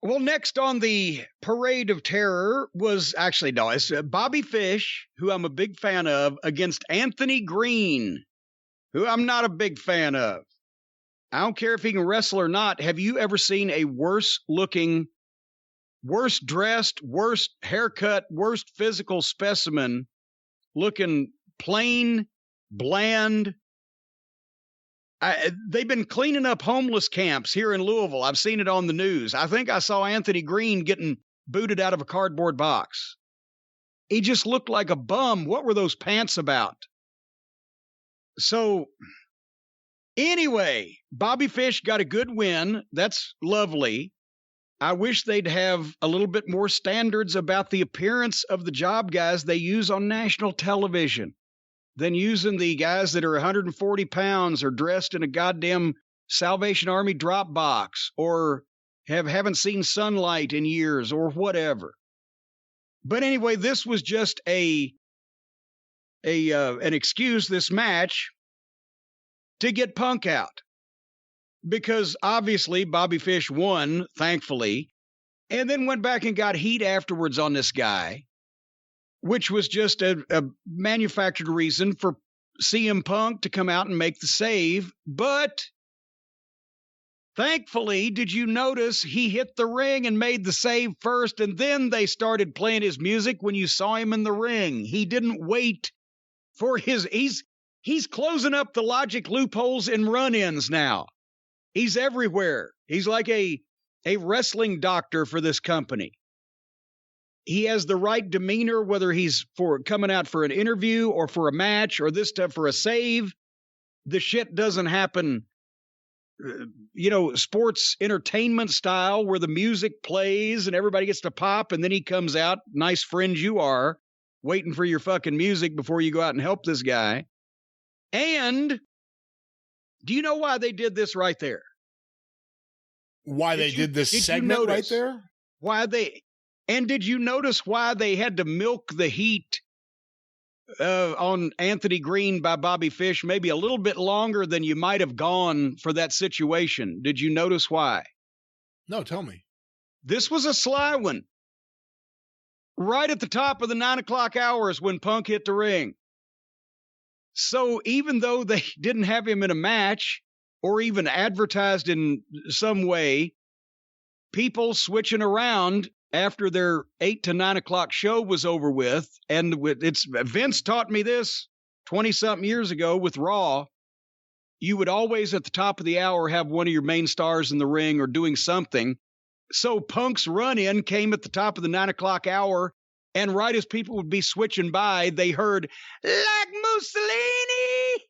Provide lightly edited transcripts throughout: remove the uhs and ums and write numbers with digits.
Well, next on the parade of terror was actually, no, it's Bobby Fish, who I'm a big fan of, against Anthony Green, who I'm not a big fan of. I don't care if he can wrestle or not. Have you ever seen a worse looking, worse dressed, worse haircut, worst physical specimen looking plain, bland? They've been cleaning up homeless camps here in Louisville. I've seen it on the news. I think I saw Anthony Green getting booted out of a cardboard box. He just looked like a bum. What were those pants about? So, anyway, Bobby Fish got a good win. That's lovely. I wish they'd have a little bit more standards about the appearance of the job guys they use on national television than using the guys that are 140 pounds or dressed in a goddamn Salvation Army drop box or haven't seen sunlight in years or whatever. But anyway, this was just an excuse, this match, to get Punk out. Because obviously Bobby Fish won, thankfully, and then went back and got heat afterwards on this guy, which was just a manufactured reason for CM Punk to come out and make the save. But thankfully, did you notice he hit the ring and made the save first, and then they started playing his music when you saw him in the ring? He didn't wait for he's closing up the logic loopholes and run-ins now. He's everywhere. He's like a wrestling doctor for this company. He has the right demeanor, whether he's for coming out for an interview or for a match or this stuff for a save. The shit doesn't happen, sports entertainment style where the music plays and everybody gets to pop and then he comes out, nice friend you are, waiting for your fucking music before you go out and help this guy. And do you know why they did this right there? Why they did this segment right there? And did you notice why they had to milk the heat on Anthony Green by Bobby Fish maybe a little bit longer than you might have gone for that situation? Did you notice why? No, tell me. This was a sly one. Right at the top of the 9 o'clock hours when Punk hit the ring. So even though they didn't have him in a match or even advertised in some way, people switching around after their 8 to 9 o'clock show was over with. And Vince taught me this 20-something years ago with Raw. You would always at the top of the hour have one of your main stars in the ring or doing something. So Punk's run-in came at the top of the 9 o'clock hour. And right as people would be switching by, they heard, like Mussolini!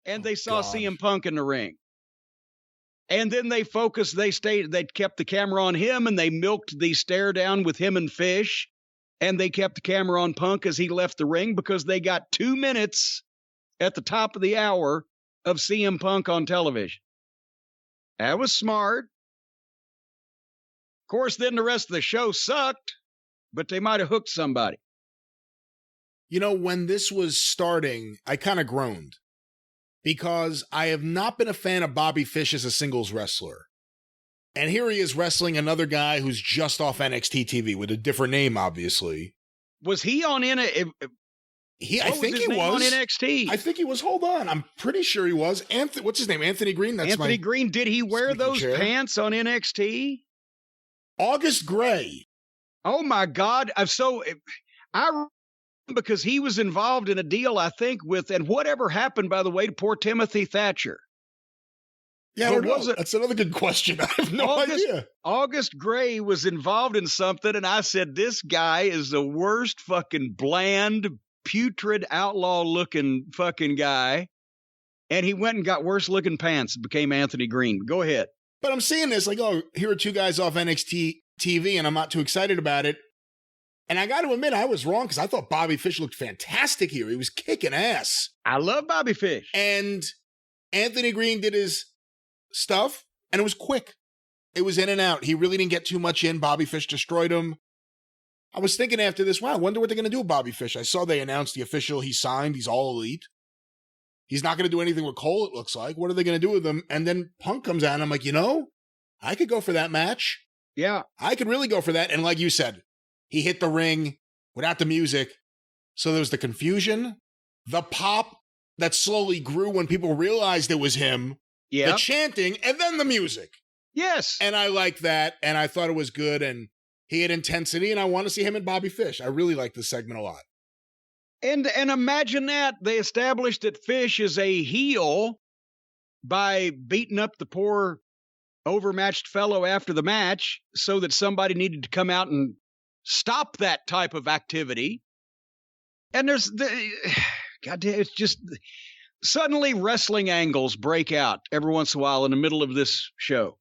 And they saw CM Punk in the ring. And then they kept the camera on him, and they milked the stare down with him and Fish. And they kept the camera on Punk as he left the ring because they got 2 minutes at the top of the hour of CM Punk on television. That was smart. Of course, then the rest of the show sucked. But they might have hooked somebody. When this was starting, I kind of groaned because I have not been a fan of Bobby Fish as a singles wrestler. And here he is wrestling another guy who's just off NXT TV with a different name, obviously. Was he on I think he was on NXT. I think he was. Hold on. I'm pretty sure he was. What's his name? Anthony Green? Anthony Green. Did he wear those pants on NXT? August Gray. Oh, my God. Because he was involved in a deal, I think, and whatever happened, by the way, to poor Timothy Thatcher? Yeah, I don't know. That's another good question. I have no idea. August Gray was involved in something, and I said, this guy is the worst fucking bland, putrid, outlaw-looking fucking guy. And he went and got worse-looking pants and became Anthony Green. Go ahead. But I'm seeing this like, here are two guys off NXT TV, and I'm not too excited about it. And I got to admit, I was wrong because I thought Bobby Fish looked fantastic here. He was kicking ass. I love Bobby Fish. And Anthony Green did his stuff, and it was quick. It was in and out. He really didn't get too much in. Bobby Fish destroyed him. I was thinking after this, wow, I wonder what they're going to do with Bobby Fish. I saw they announced the official he signed. He's all elite. He's not going to do anything with Cole, it looks like. What are they going to do with him? And then Punk comes out, and I'm like, I could go for that match. Yeah. I could really go for that. And like you said, he hit the ring without the music. So there was the confusion, the pop that slowly grew when people realized it was him, the chanting, and then the music. Yes. And I liked that, and I thought it was good, and he had intensity, and I want to see him and Bobby Fish. I really like this segment a lot. And imagine that. They established that Fish is a heel by beating up the poor overmatched fellow after the match so that somebody needed to come out and stop that type of activity. And goddamn, it's just suddenly wrestling angles break out every once in a while in the middle of this show.